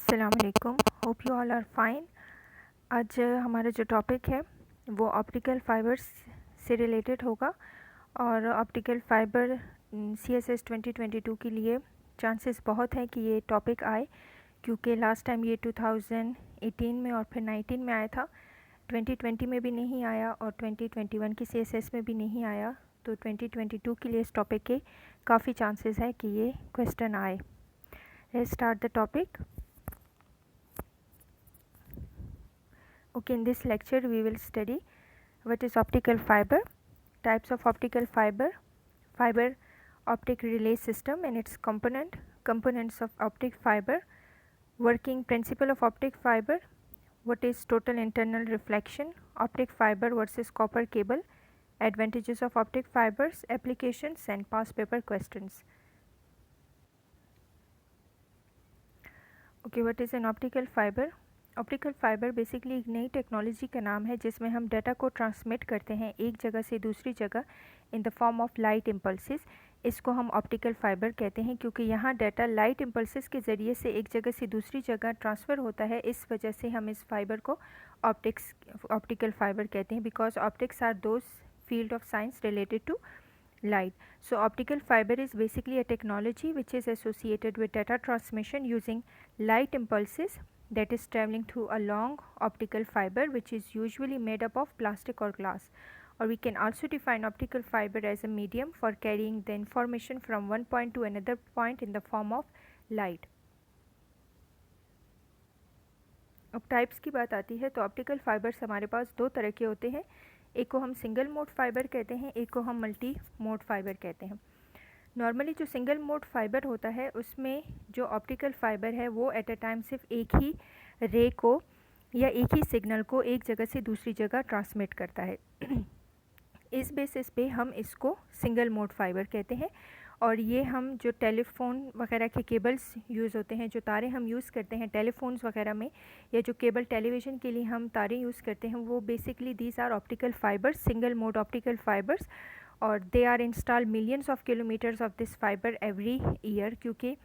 अस्सलामुअलैकुम, hope you all are fine. आज हमारा जो टॉपिक है वो ऑप्टिकल फाइबर्स से रिलेटेड होगा और ऑप्टिकल फाइबर CSS 2022 के लिए चांसेस बहुत हैं कि ये टॉपिक आए, क्योंकि लास्ट टाइम ये 2018 में और फिर 19 में आया था, 2020 में भी नहीं आया और 2021 की CSS में भी नहीं आया। तो 2022 के लिए इस टॉपिक के काफ़ी चांसेस है कि ये क्वेश्चन आए। Let's start the topic. Okay, in this lecture we will study what is optical fiber, types of optical fiber, fiber optic relay system and its components of optic fiber, working principle of optic fiber, what is total internal reflection, optic fiber versus copper cable, advantages of optic fibers, applications and past paper questions. Okay, what is an optical fiber? Optical fibre basically एक नई technology का नाम है जिसमें हम data को transmit करते हैं एक जगह से दूसरी जगह in the form of light impulses. इसको हम ऑप्टिकल फाइबर कहते हैं क्योंकि यहाँ डाटा लाइट इम्पल्सेस के ज़रिए से एक जगह से दूसरी जगह ट्रांसफ़र होता है। इस वजह से हम इस फाइबर को ऑप्टिकल फाइबर कहते हैं, because optics are those field of science related to light. So optical fiber is basically a technology which is associated with data transmission using light impulses that is traveling through a long optical fiber which is usually made up of plastic or glass. Or we can also define optical fiber as a medium for carrying the information from one point to another point in the form of light. अब types की बात आती है तो optical fibres हमारे पास दो तरह के होते हैं। एक को हम सिंगल मोड फाइबर कहते हैं, एक को हम मल्टी मोड फाइबर कहते हैं। नॉर्मली जो सिंगल मोड फाइबर होता है उसमें जो ऑप्टिकल फाइबर है वो एट अ टाइम सिर्फ एक ही रे को या एक ही सिग्नल को एक जगह से दूसरी जगह ट्रांसमिट करता है। इस बेसिस पे हम इसको सिंगल मोड फाइबर कहते हैं। और ये हम जो टेलीफोन वगैरह के केबल्स यूज़ होते हैं, जो तारे हम यूज़ करते हैं टेलीफोन्स वगैरह में, या जो केबल टेलीविज़न के लिए हम तारे यूज़ करते हैं, वो basically these are optical fibres, single mode optical fibres. और they are install millions of kilometres of this fibre every year, क्योंकि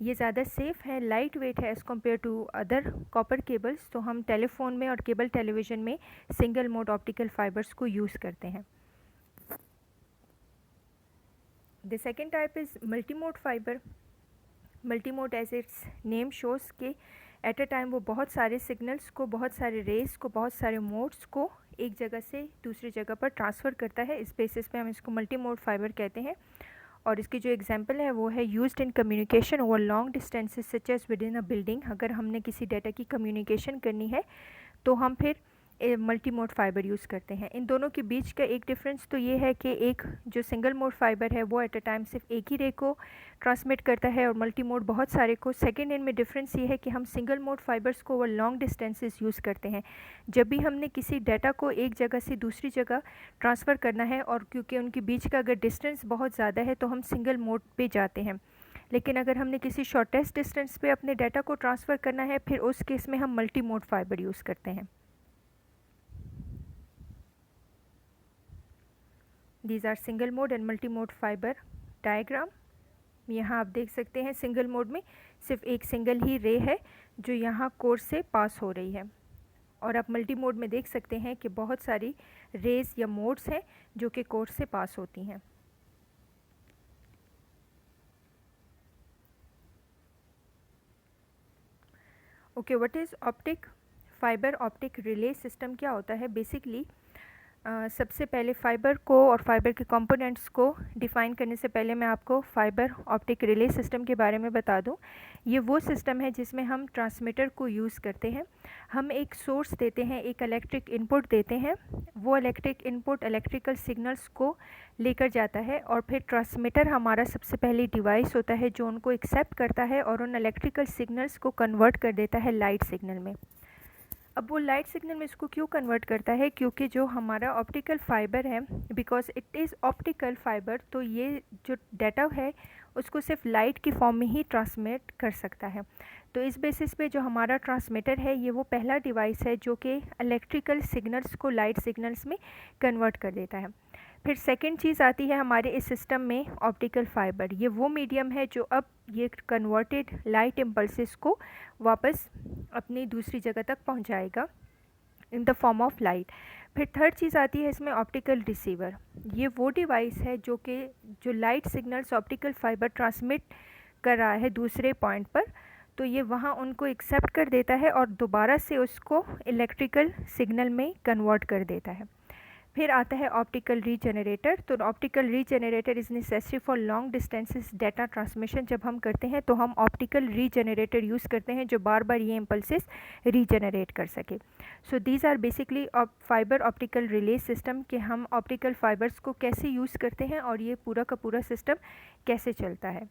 ये ज़्यादा सेफ़ है, लाइट वेट है as compare to other copper cables. तो हम टेलीफोन में और केबल टेलीविज़न में सिंगल मोड ऑप्टिकल फाइबर्स को यूज़ करते हैं। The second type is multimode fiber. Multimode as its name shows कि at a time वो बहुत सारे सिग्नल्स को, बहुत सारे रेस को, बहुत सारे मोड्स को एक जगह से दूसरी जगह पर ट्रांसफ़र करता है। इस बेसिस पे हम इसको मल्टीमोड फाइबर कहते हैं। और इसकी जो एग्जांपल है वो है used in communication over long distances such as within a building. अगर हमने किसी डाटा की कम्युनिकेशन करनी है तो हम फिर मल्टी मोड फाइबर यूज़ करते हैं। इन दोनों के बीच का एक डिफरेंस तो ये है कि एक जो सिंगल मोड फाइबर है वो एट अ टाइम सिर्फ एक ही रे को ट्रांसमिट करता है और मल्टी मोड बहुत सारे को। सेकेंड इनमें डिफरेंस ये है कि हम सिंगल मोड फाइबर्स को ओवर लॉन्ग डिस्टेंसेस यूज़ करते हैं जब भी हमने किसी डाटा को एक जगह से दूसरी जगह ट्रांसफ़र करना है, और क्योंकि उनके बीच का अगर डिस्टेंस बहुत ज़्यादा है तो हम सिंगल मोड पे जाते हैं। लेकिन अगर हमने किसी शॉर्टेस्ट डिस्टेंस पे अपने डाटा को ट्रांसफ़र करना है, फिर उस केस में हम मल्टी मोड फाइबर यूज़ करते हैं। These are single mode and multi mode fiber diagram. यहाँ आप देख सकते हैं सिंगल मोड में सिर्फ एक सिंगल ही रे है जो यहाँ कोर से पास हो रही है, और आप मल्टी मोड में देख सकते हैं कि बहुत सारी रेज या मोड्स हैं जो कि कोर से पास होती हैं। Okay, what is optic fibre optic relay system क्या होता है? बेसिकली सबसे पहले फ़ाइबर को और फाइबर के कंपोनेंट्स को डिफ़ाइन करने से पहले मैं आपको फ़ाइबर ऑप्टिक रिले सिस्टम के बारे में बता दूं। ये वो सिस्टम है जिसमें हम ट्रांसमीटर को यूज़ करते हैं। हम एक सोर्स देते हैं, एक इलेक्ट्रिक इनपुट देते हैं, वो इलेक्ट्रिक इनपुट इलेक्ट्रिकल सिग्नल्स को लेकर जाता है, और फिर ट्रांसमीटर हमारा सबसे पहले डिवाइस होता है जो उनको एक्सेप्ट करता है और उन इलेक्ट्रिकल सिग्नल्स को कन्वर्ट कर देता है लाइट सिग्नल में। अब वो लाइट सिग्नल में इसको क्यों कन्वर्ट करता है? क्योंकि जो हमारा ऑप्टिकल फाइबर है, because it is optical fibre, तो ये जो डाटा है उसको सिर्फ लाइट की फॉर्म में ही ट्रांसमिट कर सकता है। तो इस बेसिस पे जो हमारा ट्रांसमीटर है ये वो पहला डिवाइस है जो कि इलेक्ट्रिकल सिग्नल्स को लाइट सिग्नल्स में कन्वर्ट कर देता है। फिर सेकंड चीज़ आती है हमारे इस सिस्टम में ऑप्टिकल फाइबर। ये वो मीडियम है जो अब ये कन्वर्टेड लाइट इम्पल्सेस को वापस अपनी दूसरी जगह तक पहुंचाएगा in the form of light. फिर थर्ड चीज़ आती है इसमें ऑप्टिकल रिसीवर। ये वो डिवाइस है जो light signals optical fibre transmit कर रहा है दूसरे पॉइंट पर, तो ये वहाँ उनको एक्सेप्ट कर देता है और दोबारा से उसको इलेक्ट्रिकल सिग्नल में कन्वर्ट कर देता है। फिर आता है ऑप्टिकल रीजनरेटर। तो optical regenerator is necessary for long distances data transmission. जब हम करते हैं तो हम ऑप्टिकल रीजनरेटर यूज़ करते हैं जो बार बार ये इम्पल्सेस रीजनरेट कर सके। So these are basically fibre optical relay system कि हम ऑप्टिकल फाइबर्स को कैसे यूज़ करते हैं और ये पूरा का पूरा सिस्टम कैसे चलता है।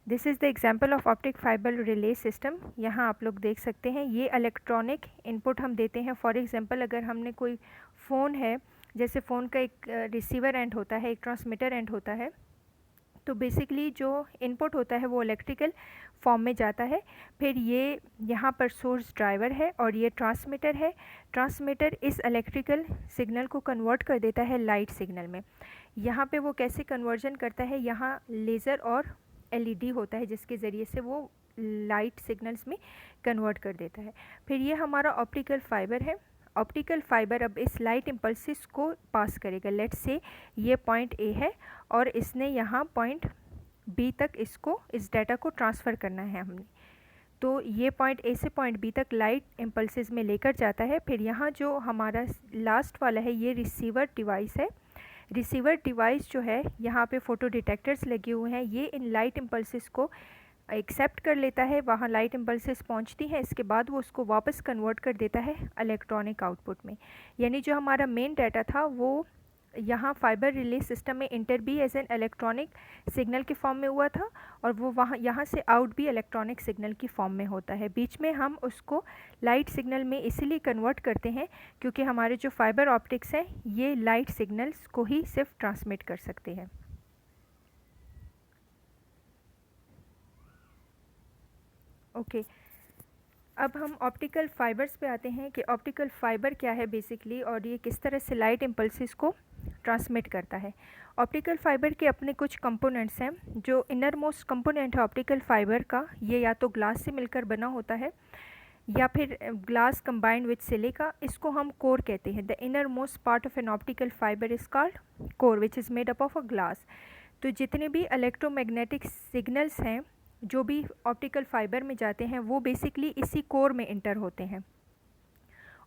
This is the example of optic fibre relay system. यहाँ आप लोग देख सकते हैं ये इलेक्ट्रॉनिक इनपुट हम देते हैं। फॉर एग्जांपल अगर हमने कोई फ़ोन है, जैसे फ़ोन का एक रिसीवर एंड होता है, एक ट्रांसमीटर एंड होता है, तो बेसिकली जो इनपुट होता है वो इलेक्ट्रिकल फॉर्म में जाता है। फिर ये यहाँ पर सोर्स ड्राइवर है और ये ट्रांसमीटर है। ट्रांसमीटर इस इलेक्ट्रिकल सिग्नल को कन्वर्ट कर देता है लाइट सिग्नल में। यहाँ पे वो कैसे कन्वर्जन करता है, यहाँ लेज़र और एलईडी होता है जिसके ज़रिए से वो लाइट सिग्नल्स में कन्वर्ट कर देता है। फिर ये हमारा ऑप्टिकल फाइबर है। ऑप्टिकल फाइबर अब इस लाइट इम्पल्सिस को पास करेगा। लेट्स से ये पॉइंट ए है और इसने यहाँ पॉइंट बी तक इस डाटा को ट्रांसफ़र करना है हमने। तो ये पॉइंट ए से पॉइंट बी तक लाइट इम्पल्सिस में लेकर जाता है। फिर यहाँ जो हमारा लास्ट वाला है ये रिसीवर डिवाइस है। रिसीवर डिवाइस जो है यहाँ पे फ़ोटो डिटेक्टर्स लगे हुए हैं, ये इन लाइट इम्पल्सिस को एक्सेप्ट कर लेता है। वहाँ लाइट इम्पल्सेस पहुँचती हैं, इसके बाद वो उसको वापस कन्वर्ट कर देता है इलेक्ट्रॉनिक आउटपुट में। यानी जो हमारा मेन डाटा था वो यहाँ फाइबर रिले सिस्टम में इंटर भी एज एन इलेक्ट्रॉनिक सिग्नल के फॉर्म में हुआ था और वो यहाँ से आउट भी इलेक्ट्रॉनिक सिग्नल की फॉर्म में होता है। बीच में हम उसको लाइट सिग्नल में इसीलिए कन्वर्ट करते हैं क्योंकि हमारे जो फाइबर ऑप्टिक्स हैं ये लाइट सिग्नल्स को ही सिर्फ ट्रांसमिट कर सकते हैं। ओके, अब हम ऑप्टिकल फाइबर्स पे आते हैं कि ऑप्टिकल फाइबर क्या है बेसिकली और ये किस तरह से लाइट इम्पल्सिस को ट्रांसमिट करता है। ऑप्टिकल फाइबर के अपने कुछ कंपोनेंट्स हैं। जो इनर मोस्ट कंपोनेंट है ऑप्टिकल फाइबर का, ये या तो ग्लास से मिलकर बना होता है या फिर ग्लास कंबाइंड विद सिलिका। इसको हम कोर कहते हैं। The inner most part of an optical fibre is called core which is made up of a glass. तो जितने भी इलेक्ट्रोमैग्नेटिक सिग्नल्स हैं जो भी ऑप्टिकल फाइबर में जाते हैं वो बेसिकली इसी कोर में इंटर होते हैं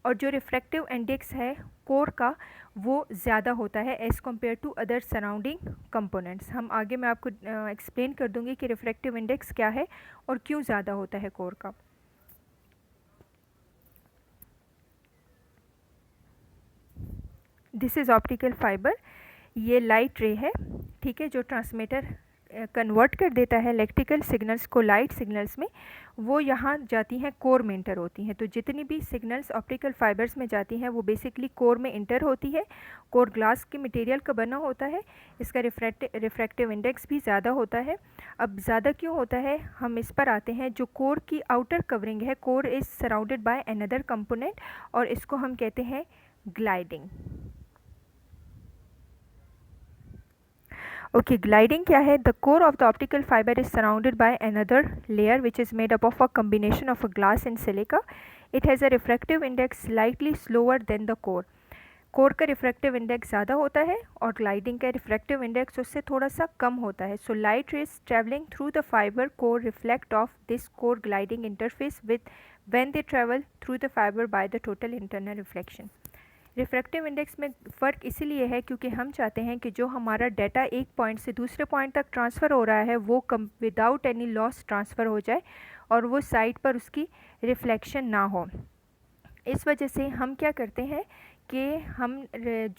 और जो रिफ्रैक्टिव इंडेक्स है कोर का वो ज़्यादा होता है as compare to other surrounding components. हम आगे मैं आपको एक्सप्लेन कर दूंगी कि रिफ्रैक्टिव इंडेक्स क्या है और क्यों ज़्यादा होता है कोर का। This is optical fibre. ये लाइट रे है, ठीक है, जो ट्रांसमीटर कन्वर्ट कर देता है इलेक्ट्रिकल सिग्नल्स को लाइट सिग्नल्स में, वो यहाँ जाती हैं कोर में इंटर होती हैं। तो जितनी भी सिग्नल्स ऑप्टिकल फाइबर्स में जाती हैं वो बेसिकली कोर में इंटर होती है। कोर ग्लास के मटेरियल का बना होता है, इसका रिफ्रैक्टिव इंडेक्स भी ज़्यादा होता है। अब ज़्यादा क्यों होता है हम इस पर आते हैं। जो कोर की आउटर कवरिंग है, core is surrounded by another component और इसको हम कहते हैं ग्लाइडिंग। ओके, ग्लाइडिंग क्या है? The core of the optical fibre is surrounded by another layer which is made up of a combination of a glass and silica. It has a refractive index slightly slower then the core. Core का refractive index ज़्यादा होता है और gliding का refractive index उससे थोड़ा सा कम होता है. So light rays travelling through the fibre core reflect of this core gliding interface with when they travel through the fibre by the total internal reflection. Refractive index में फ़र्क इसीलिए है क्योंकि हम चाहते हैं कि जो हमारा डाटा एक पॉइंट से दूसरे पॉइंट तक ट्रांसफ़र हो रहा है वो विदाउट एनी लॉस ट्रांसफ़र हो जाए और वो साइड पर उसकी रिफ्लेक्शन ना हो. इस वजह से हम क्या करते हैं कि हम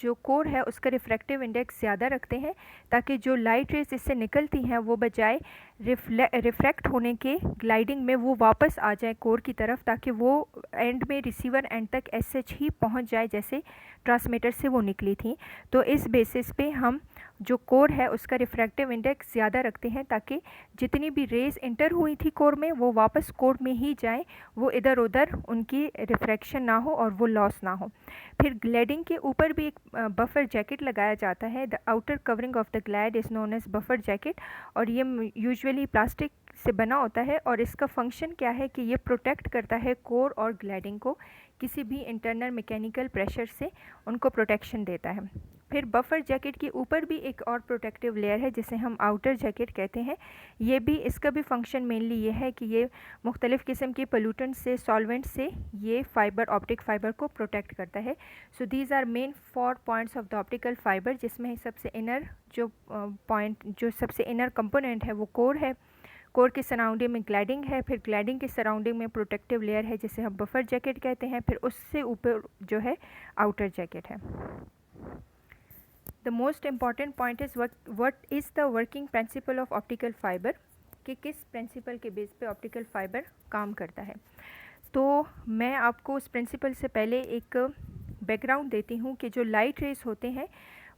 जो कोर है उसका रिफ्रैक्टिव इंडेक्स ज़्यादा रखते हैं ताकि जो लाइट रेज इससे निकलती हैं वो बजाय रिफ्रैक्ट होने के ग्लाइडिंग में वो वापस आ जाए कोर की तरफ, ताकि वो एंड में रिसीवर एंड तक एसएच ही पहुंच जाए जैसे ट्रांसमीटर से वो निकली थी. तो इस बेसिस पे हम जो कोर है उसका रिफ्रैक्टिव इंडेक्स ज़्यादा रखते हैं, ताकि जितनी भी रेज़ इंटर हुई थी कोर में वो वापस कोर में ही जाएं, वो इधर उधर उनकी रिफ्रैक्शन ना हो और वो लॉस ना हो। फिर ग्लैडिंग के ऊपर भी एक बफर जैकेट लगाया जाता है। The outer covering of the clad is known as buffer jacket, और ये यूजुअली प्लास्टिक से बना होता है, और इसका फंक्शन क्या है कि ये प्रोटेक्ट करता है कोर और ग्लैडिंग को किसी भी इंटरनल मैकेनिकल प्रेशर से, उनको प्रोटेक्शन देता है। फिर बफर जैकेट के ऊपर भी एक और प्रोटेक्टिव लेयर है जिसे हम आउटर जैकेट कहते हैं। ये भी, इसका भी फंक्शन मेनली ये है कि ये मुख्तलिफ़ किस्म के पोल्यूटेंट से, सॉल्वेंट से ये फाइबर, ऑप्टिक फाइबर को प्रोटेक्ट करता है। So these are main 4 points of the optical fibre, जिसमें सबसे इनर जो पॉइंट, जो सबसे इनर कंपोनेंट है वो कोर है। कोर के सराउंडिंग में ग्लैडिंग है, फिर ग्लैडिंग के सराउंडिंग में प्रोटेक्टिव लेयर है जिसे हम बफर जैकेट कहते हैं, फिर उससे ऊपर जो है आउटर जैकेट है। The most important point is what is the working principle of optical fibre, कि किस प्रिंसिपल के बेस पे ऑप्टिकल फाइबर काम करता है। तो मैं आपको उस प्रिंसिपल से पहले एक बैकग्राउंड देती हूँ कि जो लाइट रेस होते हैं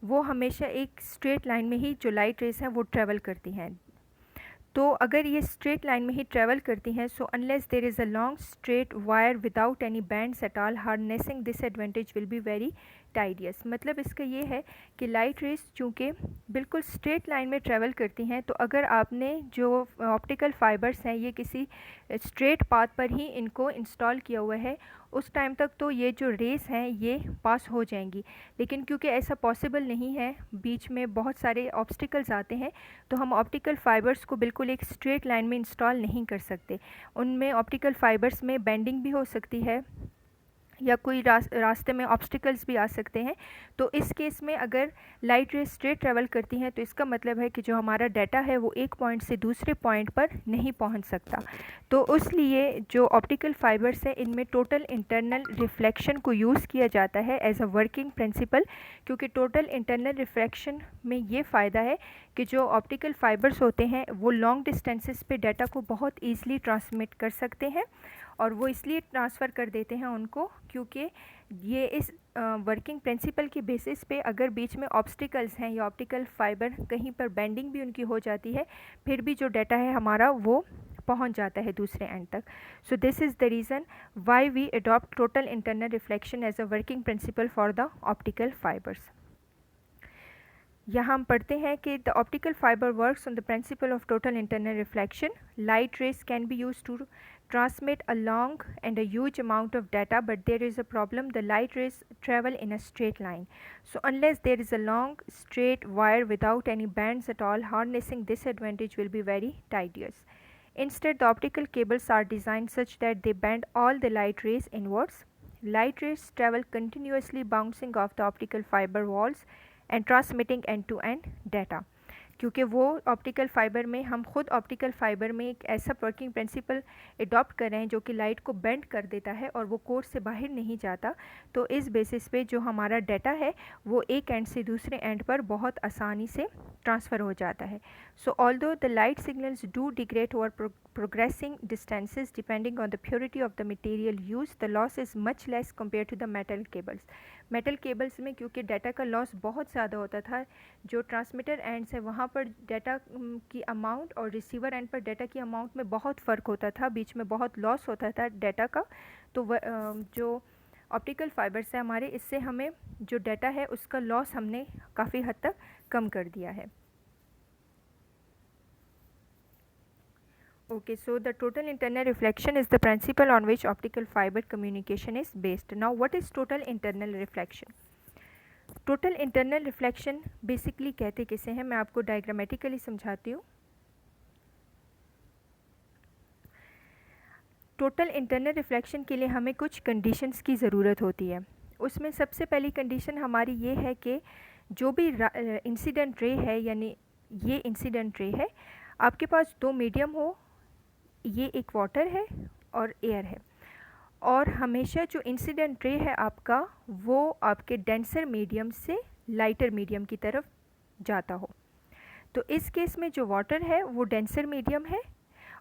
वो हमेशा एक स्ट्रेट लाइन में ही, जो लाइट रेस हैं वो ट्रैवल करती हैं। तो अगर ये स्ट्रेट लाइन में ही ट्रैवल करती हैं, so unless there is a long straight wire without any bends at all, harnessing this advantage will be very tedious. मतलब इसका ये है कि लाइट रेस चूँकि बिल्कुल स्ट्रेट लाइन में ट्रैवल करती हैं, तो अगर आपने जो ऑप्टिकल फाइबर्स हैं ये किसी स्ट्रेट पाथ पर ही इनको इंस्टॉल किया हुआ है, उस टाइम तक तो ये जो रेस हैं ये पास हो जाएंगी। लेकिन क्योंकि ऐसा पॉसिबल नहीं है, बीच में बहुत सारे ऑब्स्टिकल्स आते हैं, तो हम ऑप्टिकल फाइबर्स को बिल्कुल एक स्ट्रेट लाइन में इंस्टॉल नहीं कर सकते। उनमें ऑप्टिकल फाइबर्स में बेंडिंग भी हो सकती है, या कोई रास्ते में ऑब्स्टिकल्स भी आ सकते हैं। तो इस केस में अगर लाइट रेस स्ट्रेट ट्रैवल करती हैं, तो इसका मतलब है कि जो हमारा डाटा है वो एक पॉइंट से दूसरे पॉइंट पर नहीं पहुंच सकता। तो इसलिए जो ऑप्टिकल फाइबर्स है इनमें टोटल इंटरनल रिफ्लेक्शन को यूज़ किया जाता है एज अ वर्किंग प्रिंसिपल, क्योंकि टोटल इंटरनल रिफ्लेक्शन में ये फ़ायदा है कि जो ऑप्टिकल फाइबर्स होते हैं वो लॉन्ग डिस्टेंसेस पे डाटा को बहुत ईज़िली ट्रांसमिट कर सकते हैं, और वो इसलिए ट्रांसफ़र कर देते हैं उनको क्योंकि ये इस वर्किंग प्रिंसिपल के बेसिस पे अगर बीच में ऑब्स्टिकल्स हैं या ऑप्टिकल फाइबर कहीं पर बेंडिंग भी उनकी हो जाती है, फिर भी जो डाटा है हमारा वो पहुंच जाता है दूसरे एंड तक। So this is the reason why we adopt total internal reflection as a working principle for the optical fibres. यहाँ हम पढ़ते हैं कि the optical fibre works on the principle of total internal reflection. Light rays can be use to transmit a long and a huge amount of data, but there is a problem: the light rays travel in a straight line. So unless there is a long straight wire without any bands at all, harnessing this advantage will be very tedious. Instead, the optical cables are designed such that they bend all the light rays inwards. Light rays travel continuously, bouncing off the optical fiber walls and transmitting end-to-end data. क्योंकि वो optical fibre में, हम खुद optical fibre में एक ऐसा working principle adopt कर रहे हैं जो कि लाइट को बेंड कर देता है और वो कोर से बाहर नहीं जाता। तो इस बेसिस पे जो हमारा डाटा है वो एक एंड से दूसरे एंड पर बहुत आसानी से ट्रांसफ़र हो जाता है। सो although the light signals do degrade over progressing distances depending on the purity of the material used, the loss is much less compared to the metal cables. Metal cables में क्योंकि data का loss बहुत ज़्यादा होता था, जो transmitter ends है वहाँ पर डाटा की अमाउंट और रिसीवर एंड पर डाटा की अमाउंट में बहुत फ़र्क होता था, बीच में बहुत लॉस होता था डाटा का। तो जो ऑप्टिकल फाइबर्स है हमारे, इससे हमें जो डाटा है उसका लॉस हमने काफ़ी हद तक कम कर दिया है। Okay, so the total internal reflection is the principle on which optical fiber communication is based. Now, what is total internal reflection? Total internal reflection basically कहते किसे हैं, मैं आपको डायग्रामेटिकली समझाती हूँ। टोटल इंटरनल रिफ्लेक्शन के लिए हमें कुछ कंडीशंस की ज़रूरत होती है। उसमें सबसे पहली कंडीशन हमारी ये है कि जो भी इंसिडेंट रे है, यानी ये इंसिडेंट रे है, आपके पास दो मीडियम हो, ये एक वाटर है और एयर है, और हमेशा जो इंसिडेंट रे है आपका वो आपके डेंसर मीडियम से लाइटर मीडियम की तरफ जाता हो। तो इस केस में जो वाटर है वो डेंसर मीडियम है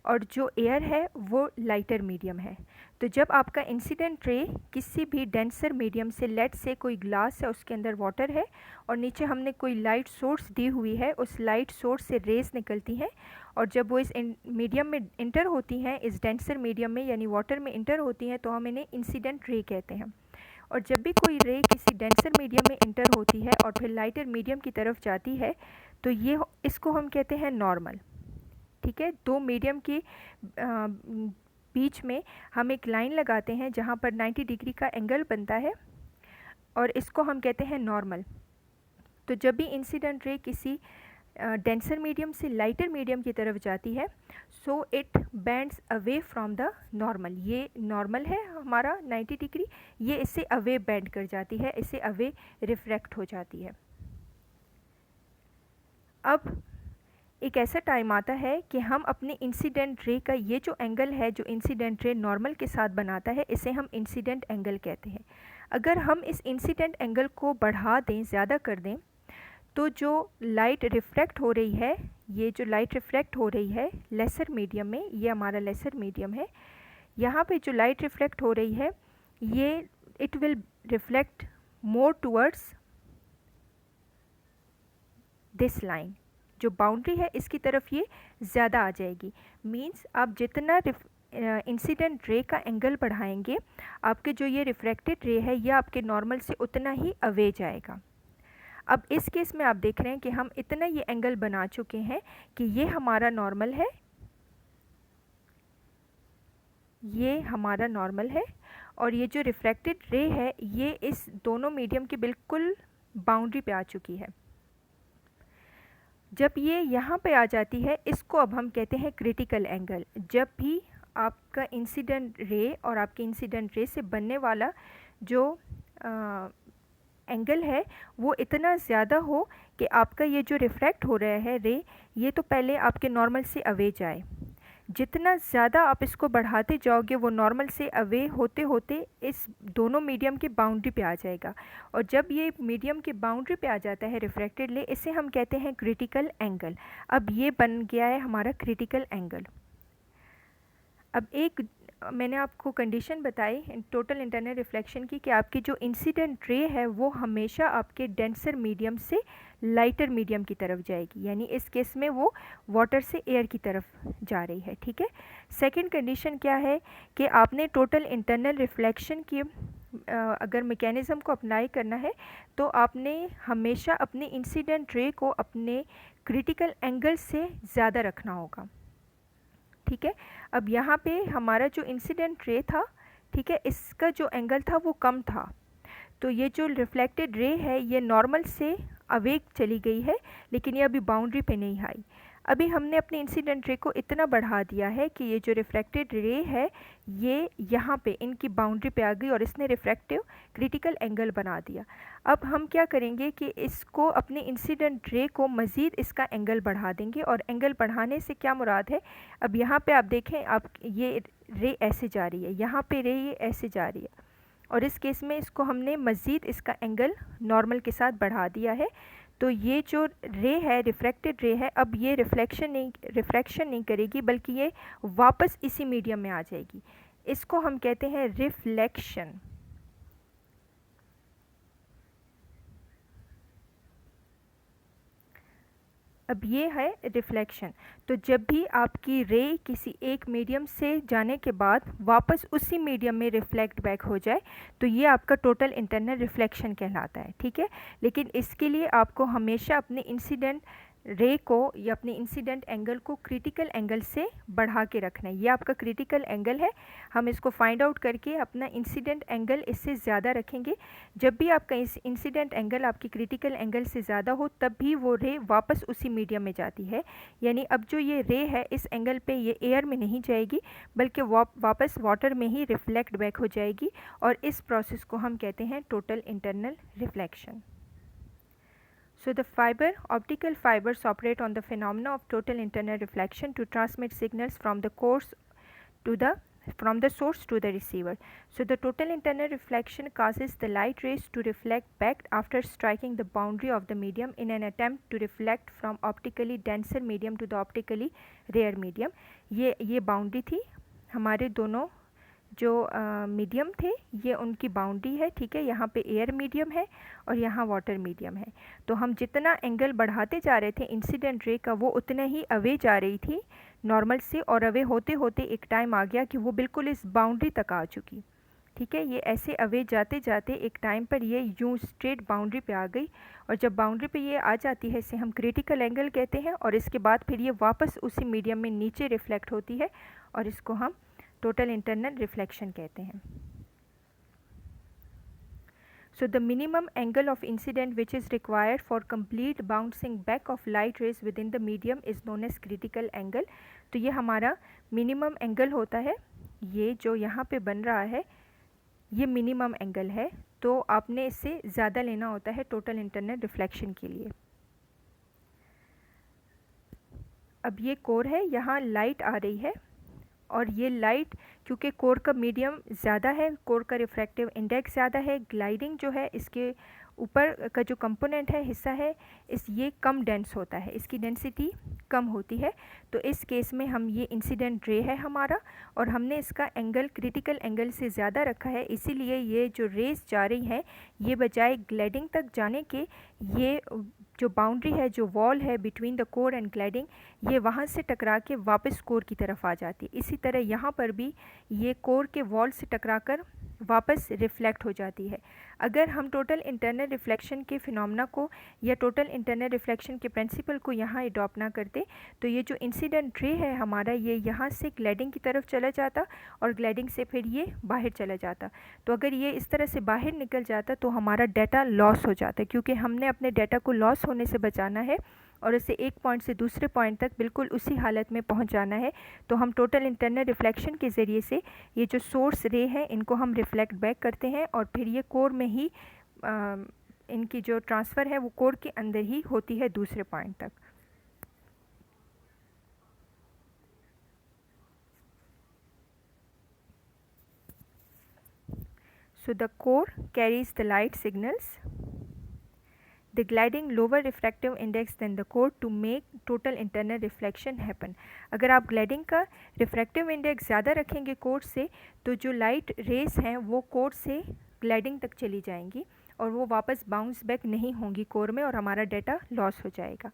और जो एयर है वो लाइटर मीडियम है। तो जब आपका इंसिडेंट रे किसी भी डेंसर मीडियम से, लेट से कोई ग्लास है उसके अंदर वाटर है और नीचे हमने कोई लाइट सोर्स दी हुई है, उस लाइट सोर्स से रेज निकलती हैं और जब वो इस मीडियम में इंटर होती हैं, इस डेंसर मीडियम में यानी वाटर में इंटर होती हैं, तो हम इन्हें इंसिडेंट रे कहते हैं। और जब भी कोई रे किसी डेंसर मीडियम में इंटर होती है और फिर लाइटर मीडियम की तरफ जाती है, तो ये इसको हम कहते हैं नॉर्मल। ठीक है, दो मीडियम के बीच में हम एक लाइन लगाते हैं जहाँ पर 90 डिग्री का एंगल बनता है और इसको हम कहते हैं नॉर्मल। तो जब भी इंसिडेंट रे किसी डेंसर मीडियम से लाइटर मीडियम की तरफ जाती है, so it bends away from the normal. ये नॉर्मल है हमारा 90 डिग्री, ये इससे अवे बेंड कर जाती है, इससे अवे रिफ्रैक्ट हो जाती है। अब एक ऐसा टाइम आता है कि हम अपने इंसिडेंट रे का ये जो एंगल है, जो इंसिडेंट रे नॉर्मल के साथ बनाता है, इसे हम इंसिडेंट एंगल कहते हैं। अगर हम इस इंसिडेंट एंगल को बढ़ा दें, ज़्यादा कर दें, तो जो लाइट रिफ्रैक्ट हो रही है, ये जो लाइट रिफ्रैक्ट हो रही है लेसर मीडियम में, ये हमारा लेसर मीडियम है, यहाँ पे जो लाइट रिफ्लेक्ट हो रही है ये it will reflect more towards this line. जो बाउंड्री है इसकी तरफ ये ज़्यादा आ जाएगी। मीन्स आप जितना इंसिडेंट रे का एंगल बढ़ाएंगे, आपके जो ये रिफ्रैक्टेड रे है ये आपके नॉर्मल से उतना ही अवे जाएगा। अब इस केस में आप देख रहे हैं कि हम इतना ये एंगल बना चुके हैं कि ये हमारा नॉर्मल है, ये हमारा नॉर्मल है और ये जो रिफ्रैक्टेड रे है ये इस दोनों मीडियम की बिल्कुल बाउंड्री पे आ चुकी है। जब ये यहाँ पे आ जाती है, इसको अब हम कहते हैं क्रिटिकल एंगल। जब भी आपका इंसिडेंट रे और आपके इंसिडेंट रे से बनने वाला जो एंगल है वो इतना ज़्यादा हो कि आपका ये जो रिफ्रैक्ट हो रहा है रे, ये तो पहले आपके नॉर्मल से अवे जाए। जितना ज़्यादा आप इसको बढ़ाते जाओगे वो नॉर्मल से अवे होते होते इस दोनों मीडियम के बाउंड्री पे आ जाएगा। और जब ये मीडियम के बाउंड्री पे आ जाता है रिफ्रैक्टेड रे, इसे हम कहते हैं क्रिटिकल एंगल। अब ये बन गया है हमारा क्रिटिकल एंगल। अब एक मैंने आपको कंडीशन बताई टोटल इंटरनल रिफ्लेक्शन की कि आपकी जो इंसिडेंट रे है वो हमेशा आपके डेंसर मीडियम से लाइटर मीडियम की तरफ जाएगी, यानी इस केस में वो वाटर से एयर की तरफ जा रही है। ठीक है, सेकंड कंडीशन क्या है कि आपने टोटल इंटरनल रिफ्लेक्शन की अगर मैकेनिज़्म को अप्लाई करना है तो आपने हमेशा अपने इंसिडेंट रे को अपने क्रिटिकल एंगल से ज़्यादा रखना होगा। ठीक है, अब यहाँ पे हमारा जो इंसिडेंट रे था, ठीक है, इसका जो एंगल था वो कम था, तो ये जो रिफ्लेक्टेड रे है ये नॉर्मल से अवे चली गई है, लेकिन ये अभी बाउंड्री पे नहीं आई। अभी हमने अपने इंसिडेंट रे को इतना बढ़ा दिया है कि ये जो रिफ्रैक्टेड रे है ये यहाँ पे इनकी बाउंड्री पे आ गई और इसने रिफ्रैक्टिव क्रिटिकल एंगल बना दिया। अब हम क्या करेंगे कि इसको अपने इंसिडेंट रे को मज़ीद इसका एंगल बढ़ा देंगे। और एंगल बढ़ाने से क्या मुराद है, अब यहाँ पे आप देखें, आप ये रे ऐसे जा रही है, यहाँ पे रे ये ऐसे जा रही है, और इस केस में इसको हमने मज़ीद इसका एंगल नॉर्मल के साथ बढ़ा दिया है। तो ये जो रे है, रिफ्रैक्टेड रे है, अब ये रिफ्रैक्शन नहीं करेगी बल्कि ये वापस इसी मीडियम में आ जाएगी। इसको हम कहते हैं रिफ्लेक्शन। अब ये है रिफ्लेक्शन। तो जब भी आपकी रे किसी एक मीडियम से जाने के बाद वापस उसी मीडियम में रिफ्लेक्ट बैक हो जाए तो ये आपका टोटल इंटरनल रिफ्लेक्शन कहलाता है। ठीक है, लेकिन इसके लिए आपको हमेशा अपने इंसिडेंट रे को या अपने इंसिडेंट एंगल को क्रिटिकल एंगल से बढ़ा के रखना है। ये आपका क्रिटिकल एंगल है, हम इसको फाइंड आउट करके अपना इंसिडेंट एंगल इससे ज़्यादा रखेंगे। जब भी आपका इंसिडेंट एंगल आपकी क्रिटिकल एंगल से ज़्यादा हो तब भी वो रे वापस उसी मीडियम में जाती है। यानी अब जो ये रे है इस एंगल पे ये एयर में नहीं जाएगी बल्कि वापस वाटर में ही रिफ्लेक्ट बैक हो जाएगी, और इस प्रोसेस को हम कहते हैं total internal reflection. So the optical fibers operate on the phenomena of total internal reflection to transmit signals from the coarse to the from the source to the receiver. So the total internal reflection causes the light rays to reflect back after striking the boundary of the medium in an attempt to reflect from optically denser medium to the optically rare medium. ये boundary थी, हमारे दोनों जो medium थे ये उनकी boundary है, ठीक है। यहाँ पे एयर मीडियम है और यहाँ वाटर मीडियम है। तो हम जितना एंगल बढ़ाते जा रहे थे इंसिडेंट रे का, वो उतना ही अवे जा रही थी नॉर्मल से, और अवे होते होते एक टाइम आ गया कि वो बिल्कुल इस बाउंड्री तक आ चुकी, ठीक है। ये ऐसे अवे जाते जाते एक टाइम पर ये यूँ स्ट्रेट बाउंड्री पे आ गई, और जब बाउंड्री पे ये आ जाती है इसे हम क्रिटिकल एंगल कहते हैं, और इसके बाद फिर ये वापस उसी मीडियम में नीचे रिफ्लेक्ट होती है, और इसको हम टोटल इंटरनल रिफ्लेक्शन कहते हैं। So the minimum angle of incident which is required for complete bouncing back of light rays within the medium is known as critical angle। तो ये हमारा मिनिमम एंगल होता है, ये जो यहाँ पे बन रहा है ये मिनिमम एंगल है, तो आपने इससे ज़्यादा लेना होता है टोटल इंटरनल रिफ्लेक्शन के लिए। अब ये कोर है, यहाँ लाइट आ रही है, और ये लाइट क्योंकि कोर का मीडियम ज़्यादा है, कोर का रिफ्रैक्टिव इंडेक्स ज़्यादा है, ग्लाइडिंग जो है इसके ऊपर का जो कंपोनेंट है, हिस्सा है, ये कम डेंस होता है, इसकी डेंसिटी कम होती है। तो इस केस में हम ये इंसिडेंट रे है हमारा, और हमने इसका एंगल क्रिटिकल एंगल से ज़्यादा रखा है, इसीलिए ये जो रेस जा रही हैं ये बजाय ग्लाइडिंग तक जाने के, ये जो बाउंड्री है, जो वॉल है between the core and gliding, ये वहाँ से टकरा के वापस कोर की तरफ आ जाती है। इसी तरह यहाँ पर भी ये कोर के वॉल से टकराकर वापस रिफ्लेक्ट हो जाती है। अगर हम टोटल इंटरनल रिफ्लेक्शन के फिनोमेना को या टोटल इंटरनल रिफ्लेक्शन के प्रिंसिपल को यहाँ अडॉप्ट ना करते, तो ये जो इंसिडेंट रे है हमारा, ये यहाँ से ग्लाइडिंग की तरफ चला जाता और ग्लाइडिंग से फिर ये बाहर चला जाता। तो अगर ये इस तरह से बाहर निकल जाता तो हमारा डाटा लॉस हो जाता, क्योंकि हमने अपने डाटा को लॉस होने से बचाना है और उसे एक पॉइंट से दूसरे पॉइंट तक बिल्कुल उसी हालत में पहुंचाना है। तो हम टोटल इंटरनल रिफ्लेक्शन के ज़रिए से ये जो सोर्स रे हैं इनको हम रिफ्लेक्ट बैक करते हैं, और फिर ये कोर में ही इनकी जो ट्रांसफ़र है वो कोर के अंदर ही होती है दूसरे पॉइंट तक। So the core carries the light signals, the gliding lower refractive index than the core to make total internal reflection happen। अगर आप ग्लाइडिंग का रिफ्रैक्टिव इंडेक्स ज़्यादा रखेंगे कोर से, तो जो लाइट रेस हैं वो कोर से ग्लाइडिंग तक चली जाएंगी और वो वापस बाउंस बैक नहीं होंगी कोर में, और हमारा डाटा लॉस हो जाएगा।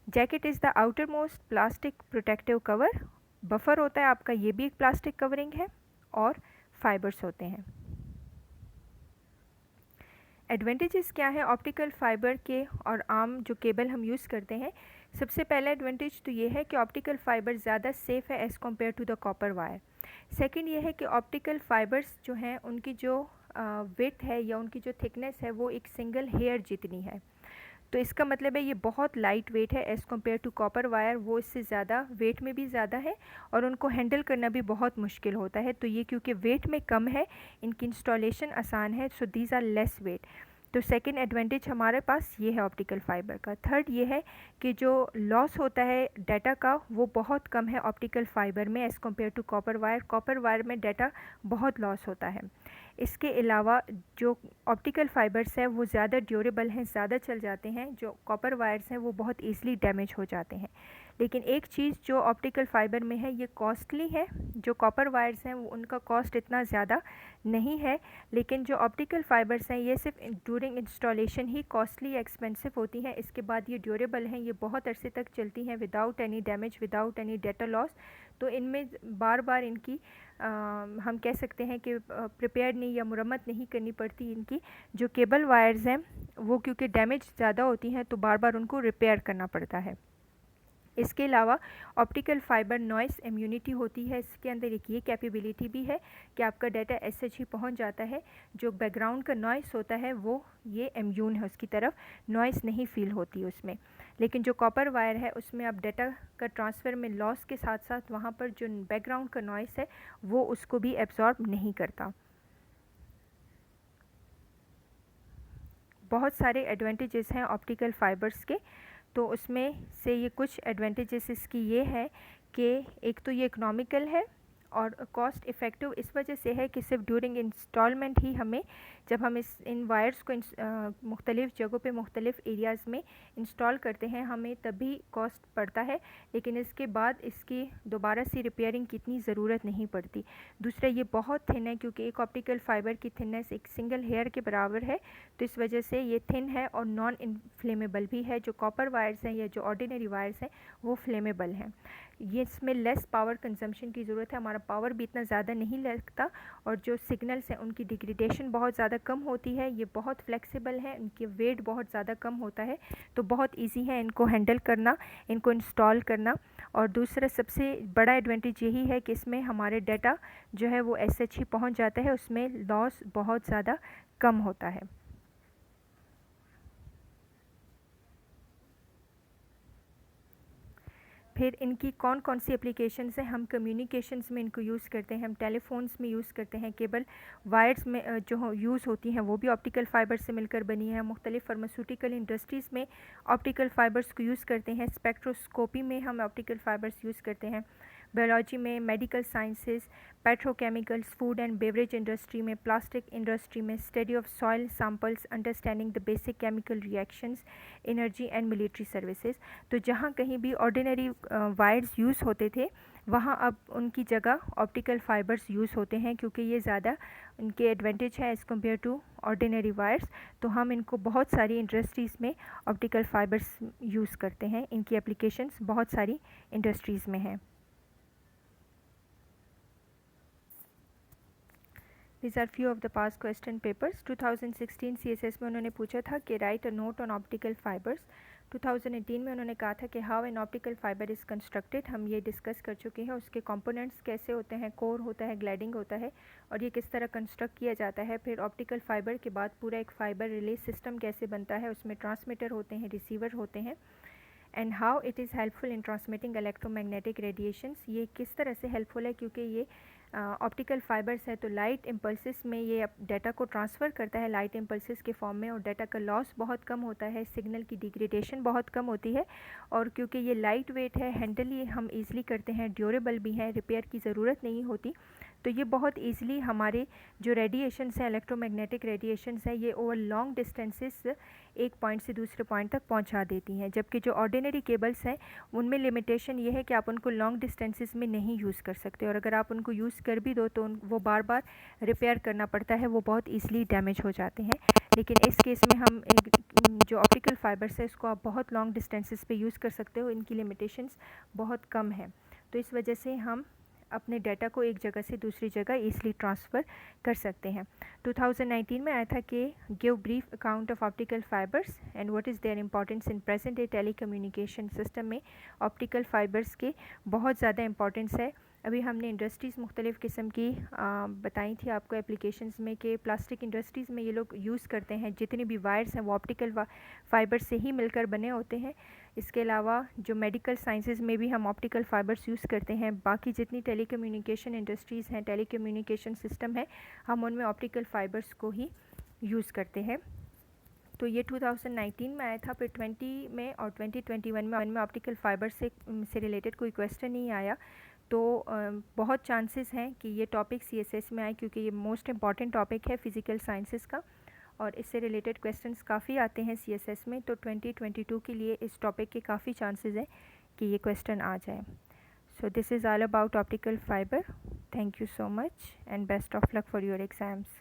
Jacket is the outer most plastic protective cover. Buffer होता है आपका, ये भी एक प्लास्टिक कवरिंग है, और फाइबर्स होते हैं। एडवांटेजेस क्या है ऑप्टिकल फाइबर के और आम जो केबल हम यूज़ करते हैं? सबसे पहला एडवांटेज तो ये है कि ऑप्टिकल फाइबर ज़्यादा सेफ़ है as compare to the copper wire. Second ये है कि ऑप्टिकल फाइबर्स जो हैं उनकी जो विड्थ है या उनकी जो थिकनेस है वो एक सिंगल हेयर जितनी है, तो इसका मतलब है ये बहुत लाइट वेट है as compare to copper wire. वो इससे ज़्यादा वेट में भी ज़्यादा है और उनको हैंडल करना भी बहुत मुश्किल होता है। तो ये क्योंकि वेट में कम है, इनकी इंस्टॉलेशन आसान है, so these are less weight. तो सेकंड एडवांटेज हमारे पास ये है ऑप्टिकल फाइबर का। थर्ड ये है कि जो लॉस होता है डाटा का वो बहुत कम है ऑप्टिकल फाइबर में as compare to copper wire. Copper wire में डाटा बहुत लॉस होता है। इसके अलावा जो ऑप्टिकल फाइबर्स हैं वो ज़्यादा ड्यूरेबल हैं, ज़्यादा चल जाते हैं। जो कॉपर वायर्स हैं वो बहुत ईज़िली डैमेज हो जाते हैं। लेकिन एक चीज़ जो ऑप्टिकल फाइबर में है ये कॉस्टली है। जो कॉपर वायर्स हैं वो उनका कॉस्ट इतना ज़्यादा नहीं है, लेकिन जो ऑप्टिकल फाइबर्स हैं ये सिर्फ ड्यूरिंग इंस्टॉलेशन ही कॉस्टली एक्सपेंसिव होती हैं। इसके बाद ये ड्यूरेबल हैं, ये बहुत अरसे तक चलती हैं without any damage, without any data loss. तो इनमें बार बार इनकी हम कह सकते हैं कि प्रिपेयर नहीं या मुरम्मत नहीं करनी पड़ती इनकी। जो केबल वायर्स हैं वो क्योंकि डैमेज ज़्यादा होती हैं तो बार बार उनको रिपेयर करना पड़ता है। इसके अलावा ऑप्टिकल फाइबर नॉइस इम्यूनिटी होती है। इसके अंदर एक ये कैपेबिलिटी भी है कि आपका डाटा एसएच ही पहुंच जाता है। जो बैकग्राउंड का नॉइस होता है वो ये इम्यून है, उसकी तरफ नॉइस नहीं फील होती उसमें। लेकिन जो कॉपर वायर है उसमें आप डाटा का ट्रांसफ़र में लॉस के साथ साथ वहाँ पर जो बैकग्राउंड का नॉइस है वो उसको भी एब्जॉर्ब नहीं करता। बहुत सारे एडवांटेजेस हैं ऑप्टिकल फाइबर्स के, तो उसमें से ये कुछ एडवांटेजेस इसकी ये है कि एक तो ये इकोनॉमिकल है और कॉस्ट इफ़ेक्टिव इस वजह से है कि सिर्फ ड्यूरिंग इंस्टॉलमेंट ही हमें, जब हम इन वायर्स को मुख्तलिफ़ जगहों पे मुख्तलिफ़ एरियाज़ में इंस्टॉल करते हैं हमें तभी कॉस्ट पड़ता है, लेकिन इसके बाद इसकी दोबारा से रिपेयरिंग की इतनी ज़रूरत नहीं पड़ती। दूसरा, ये बहुत थिन है क्योंकि एक ऑप्टिकल फ़ाइबर की थिननेस एक सिंगल हेयर के बराबर है, तो इस वजह से ये थिन है और नॉन इनफ्लेमेबल भी है। जो कॉपर वायर्स हैं या जो ऑर्डिनरी वायर्स हैं वो फ्लेमेबल हैं। ये इसमें लेस पावर कंजम्पशन की ज़रूरत है, हमारा पावर भी इतना ज़्यादा नहीं लगता, और जो सिग्नल्स हैं उनकी डिग्रेडेशन बहुत ज़्यादा कम होती है। ये बहुत फ्लेक्सिबल है, इनके वेट बहुत ज़्यादा कम होता है, तो बहुत इजी है इनको हैंडल करना, इनको इंस्टॉल करना। और दूसरा सबसे बड़ा एडवांटेज यही है कि इसमें हमारे डाटा जो है वो SH ही पहुँच जाता है, उसमें लॉस बहुत ज़्यादा कम होता है। फिर इनकी कौन कौन सी एप्लीकेशंस हैं, हम कम्युनिकेशंस में इनको यूज़ करते हैं, हम टेलीफोन्स में यूज़ करते हैं, केबल वायर्स में जो यूज़ होती हैं वो भी ऑप्टिकल फ़ाइबर से मिलकर बनी है। मुख्तलिफ़ फार्मास्यूटिकल इंडस्ट्रीज़ में ऑप्टिकल फ़ाइबर्स को यूज़ करते हैं, स्पेक्ट्रोस्कोपी में हम ऑप्टिकल फ़ाइबर्स यूज़ करते हैं, बायोलॉजी में, medical sciences, petrochemicals, food and beverage industry में, प्लास्टिक इंडस्ट्री में, study of soil samples, understanding the basic chemical reactions, energy and military services. तो जहाँ कहीं भी ऑर्डिनरी वायर्स यूज़ होते थे वहाँ अब उनकी जगह ऑप्टिकल फ़ाइबर्स यूज़ होते हैं, क्योंकि ये ज़्यादा उनके एडवांटेज है as compare to ordinary wires. तो हम इनको बहुत सारी इंडस्ट्रीज़ में ऑप्टिकल फ़ाइबर्स यूज़ करते हैं, इनकी एप्लीकेशंस बहुत सारी इंडस्ट्रीज़ में हैं। These are few of the past question papers. 2016 CSS में उन्होंने पूछा था कि right a note on optical fibres. 2018 में उन्होंने कहा था कि how an optical fibre is constructed, हम ये डिस्कस कर चुके हैं। उसके कंपोनेंट्स कैसे होते हैं, कोर होता है, ग्लैडिंग होता है, और ये किस तरह कंस्ट्रक्ट किया जाता है। फिर ऑप्टिकल फाइबर के बाद पूरा एक फ़ाइबर रिले सिस्टम कैसे बनता है, उसमें ट्रांसमीटर होते हैं, रिसीवर होते हैं, and how it is helpful in transmitting electromagnetic radiations. ये किस तरह से हेल्पफुल है, क्योंकि ये ऑप्टिकल फाइबर्स है तो लाइट इम्पल्सिस में ये डाटा को ट्रांसफ़र करता है लाइट इम्पल्सिस के फॉर्म में, और डाटा का लॉस बहुत कम होता है, सिग्नल की डिग्रेडेशन बहुत कम होती है, और क्योंकि ये लाइट वेट है, हैंडल ये हम ईज़िली करते हैं, ड्यूरेबल भी हैं, रिपेयर की ज़रूरत नहीं होती, तो ये बहुत ईज़िली हमारे जो रेडिएशंस हैं, इलेक्ट्रोमैग्नेटिक रेडिएशंस हैं, ये ओवर लॉन्ग डिस्टेंसेस एक पॉइंट से दूसरे पॉइंट तक पहुंचा देती हैं। जबकि जो ऑर्डिनरी केबल्स हैं उनमें लिमिटेशन ये है कि आप उनको लॉन्ग डिस्टेंसेस में नहीं यूज़ कर सकते, और अगर आप उनको यूज़ कर भी दो तो वो बार बार रिपेयर करना पड़ता है, वो बहुत ईज़िली डैमेज हो जाते हैं। लेकिन इस केस में हम जो ऑप्टिकल फाइबर्स है इसको आप बहुत लॉन्ग डिस्टेंसेस पे यूज़ कर सकते हो, इनकी लिमिटेशंस बहुत कम है, तो इस वजह से हम अपने डाटा को एक जगह से दूसरी जगह ईज़िली ट्रांसफ़र कर सकते हैं। 2019 में आया था कि give brief account of optical fibres and what is their importance in present day telecommunication system में ऑप्टिकल फाइबर्स के बहुत ज़्यादा इंपॉर्टेंस है। अभी हमने इंडस्ट्रीज़ मुख्तलिफ़ किस्म की बताई थी आपको एप्लीकेशंस में कि प्लास्टिक इंडस्ट्रीज़ में ये लोग यूज़ करते हैं, जितने भी वायर्स हैं वो ऑप्टिकल फाइबर से ही मिलकर बने होते हैं। इसके अलावा जो मेडिकल साइंसेज में भी हम ऑप्टिकल फाइबर्स यूज़ करते हैं। बाकी जितनी टेलीकम्युनिकेशन इंडस्ट्रीज़ हैं, टेलीकम्युनिकेशन सिस्टम है, हम उनमें ऑप्टिकल फाइबर्स को ही यूज़ करते हैं। तो ये 2019 में आया था, फिर 20 में और 2021 में ऑप्टिकल फाइबर से रिलेटेड कोई क्वेश्चन नहीं आया। तो बहुत चांसेस हैं कि ये टॉपिक CSS में आए, क्योंकि ये मोस्ट इम्पॉर्टेंट टॉपिक है फ़िज़िकल साइंसेस का, और इससे रिलेटेड क्वेश्चंस काफ़ी आते हैं CSS में। तो 2022 के लिए इस टॉपिक के काफ़ी चांसेस हैं कि ये क्वेश्चन आ जाए। सो this is all about optical fibre. Thank you so much and best of luck for your exams.